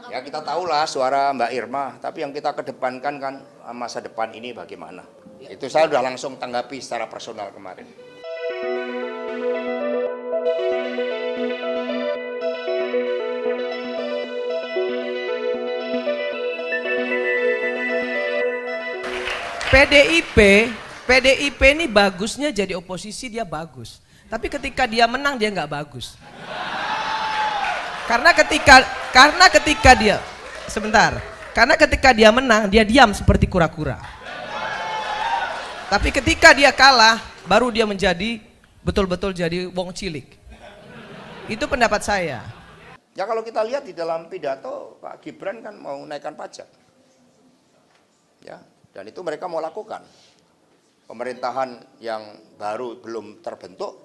Ya kita tahulah suara Mbak Irma, tapi yang kita kedepankan kan masa depan ini bagaimana. Itu saya sudah langsung tanggapi secara personal kemarin. PDIP ini bagusnya jadi oposisi dia bagus. Tapi ketika dia menang dia nggak bagus. Karena ketika dia menang dia diam seperti kura-kura. Tapi ketika dia kalah baru dia menjadi betul-betul jadi wong cilik. Itu pendapat saya. Ya kalau kita lihat di dalam pidato Pak Gibran kan mau naikkan pajak. Ya, dan itu mereka mau lakukan. Pemerintahan yang baru belum terbentuk,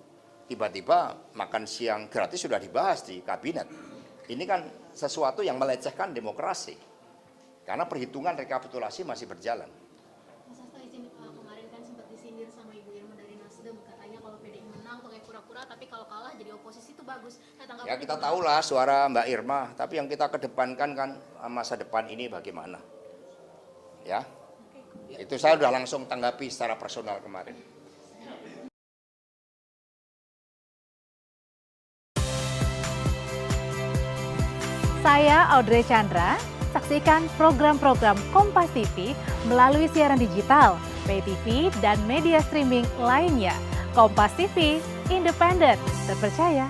tiba-tiba makan siang gratis sudah dibahas di kabinet. Ini kan sesuatu yang melecehkan demokrasi. Karena perhitungan rekapitulasi masih berjalan. Mas Hasto izin, kemarin kan sempat disindir sama Ibu Irma dari Nasdem, katanya kalau PDI menang pakai pura-pura, tapi kalau kalah jadi oposisi itu bagus. Ya kita tahulah suara Mbak Irma, tapi yang kita kedepankan kan masa depan ini bagaimana. Ya. Itu saya sudah langsung tanggapi secara personal kemarin. Saya Audrey Chandra, saksikan program-program Kompas TV melalui siaran digital, pay TV, dan media streaming lainnya. Kompas TV, independen, terpercaya.